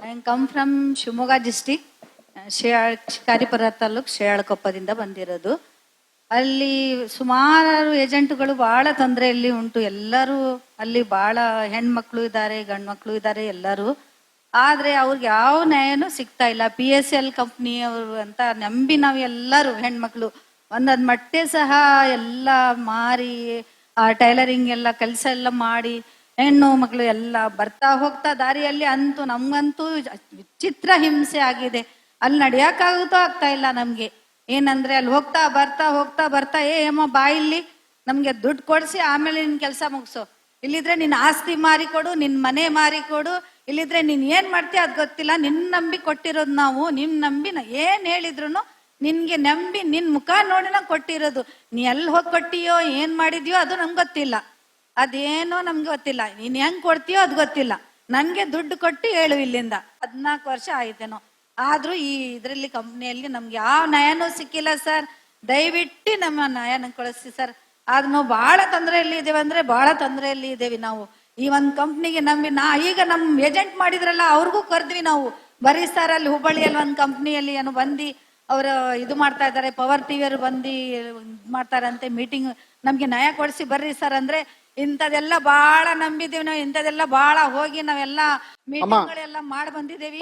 I come from Shimoga district, Shikaripura taluk ಶ್ರೇಯಾಳಕೊಪ್ಪದಿಂದ ಬಂದಿರೋದು. ಅಲ್ಲಿ ಸುಮಾರು ಏಜೆಂಟ್ಗಳು ಬಹಳ ತೊಂದರೆಯಲ್ಲಿ ಉಂಟು. ಎಲ್ಲರೂ ಅಲ್ಲಿ ಬಹಳ ಹೆಣ್ಮಕ್ಳು ಇದ್ದಾರೆ, ಗಂಡ್ಮಕ್ಳು ಇದ್ದಾರೆ ಎಲ್ಲರೂ. ಆದ್ರೆ ಅವ್ರಿಗೆ ಯಾವ ನ್ಯಾಯನೂ ಸಿಗ್ತಾ ಇಲ್ಲ. PSL ಕಂಪ್ನಿ ಅವರು ಅಂತ ನಂಬಿ ನಾವು ಎಲ್ಲರೂ ಹೆಣ್ಮಕ್ಳು ಒಂದೊಂದು ಮಟ್ಟೆ ಸಹ ಎಲ್ಲ ಮಾರಿ ಟೈಲರಿಂಗ್ ಎಲ್ಲ ಕೆಲಸ ಎಲ್ಲ ಮಾಡಿ ಹೆಣ್ಣು ಮಕ್ಕಳು ಎಲ್ಲ ಬರ್ತಾ ಹೋಗ್ತಾ ದಾರಿಯಲ್ಲಿ ಅಂತೂ ನಮ್ಗಂತೂ ವಿಚಿತ್ರ ಹಿಂಸೆ ಆಗಿದೆ. ಅಲ್ಲಿ ನಡಿಯಕ್ಕಾಗುತ್ತೋ ಆಗ್ತಾ ಇಲ್ಲ ನಮ್ಗೆ. ಏನಂದ್ರೆ ಅಲ್ಲಿ ಹೋಗ್ತಾ ಬರ್ತಾ ಏಮ್ಮ ಬಾ ಇಲ್ಲಿ ನಮ್ಗೆ ದುಡ್ಡು ಕೊಡ್ಸಿ ಆಮೇಲೆ ನಿನ್ ಕೆಲಸ ಮುಗಿಸು, ಇಲ್ಲಿದ್ರೆ ನಿನ್ ಆಸ್ತಿ ಮಾರಿಕೊಡು, ನಿನ್ ಮನೆ ಮಾರಿಕೊಡು, ಇಲ್ಲಿದ್ರೆ ನೀನ್ ಏನ್ ಮಾಡ್ತೀಯ ಅದ್ ಗೊತ್ತಿಲ್ಲ, ನಿನ್ ನಂಬಿ ಕೊಟ್ಟಿರೋದು ನಾವು, ನಿನ್ ನಂಬಿ ಏನ್ ಹೇಳಿದ್ರು ನಿನ್ಗೆ ನಂಬಿ ನಿನ್ ಮುಖ ನೋಡಿ ನಾವು ಕೊಟ್ಟಿರೋದು. ನೀ ಎಲ್ಲಿ ಹೋಗಿ ಕೊಟ್ಟಿಯೋ ಏನ್ ಮಾಡಿದ್ಯೋ ಅದು ನಮ್ಗೆ ಗೊತ್ತಿಲ್ಲ, ಅದೇನೋ ನಮ್ಗೆ ಗೊತ್ತಿಲ್ಲ, ನೀನ್ ಹೆಂಗ್ ಕೊಡ್ತೀಯೋ ಅದು ಗೊತ್ತಿಲ್ಲ. ನನ್ಗೆ ದುಡ್ಡು ಕೊಟ್ಟು ಹೇಳು ಇಲ್ಲಿಂದ. 14 ವರ್ಷ ಆಯ್ತೇನೋ. ಆದ್ರೂ ಈ ಇದ್ರಲ್ಲಿ ಕಂಪ್ನಿಯಲ್ಲಿ ನಮ್ಗೆ ಯಾವ ನ್ಯಾಯನೂ ಸಿಕ್ಕಿಲ್ಲ ಸರ್. ದಯವಿಟ್ಟು ನಮ್ಮ ನ್ಯಾಯನ ಕಳಿಸಿ ಸರ್. ಆದ್ ನಾವು ಬಹಳ ತೊಂದರೆಯಲ್ಲಿ ಇದ್ದೇವೆ ಅಂದ್ರೆ ಬಹಳ ತೊಂದರೆಯಲ್ಲಿ ಇದ್ದೇವೆ ನಾವು. ಈ ಒಂದ್ ಕಂಪ್ನಿಗೆ ನಂಬಿ ಈಗ ನಮ್ ಏಜೆಂಟ್ ಮಾಡಿದ್ರಲ್ಲ ಅವ್ರಿಗೂ ಕರೆದ್ವಿ ನಾವು. ಬರೀ ಸರ್ ಅಲ್ಲಿ ಹುಬ್ಬಳ್ಳಿಯಲ್ಲಿ ಒಂದ್ ಕಂಪ್ನಿಯಲ್ಲಿ ಏನು ಬಂದು ಅವರು ಇದು ಮಾಡ್ತಾ ಇದ್ದಾರೆ, ಪವರ್ ಟಿವಿ ಅವರು ಬಂದು ಮಾಡ್ತಾರಂತೆ ಮೀಟಿಂಗ್, ನಮ್ಗೆ ನ್ಯಾಯ ಕೊಡಿಸಿ ಬರ್ರಿ ಸರ್ ಅಂದ್ರೆ ಇಂಥದೆಲ್ಲ ಬಹಳ ನಂಬಿದೀವಿ ನಾವು. ಇಂಥದೆಲ್ಲ ಬಹಳ ಹೋಗಿ ನಾವೆಲ್ಲ ಮೀಟಿಂಗ್ಗಳೆಲ್ಲ ಮಾಡಿ ಬಂದಿದ್ದೇವಿ.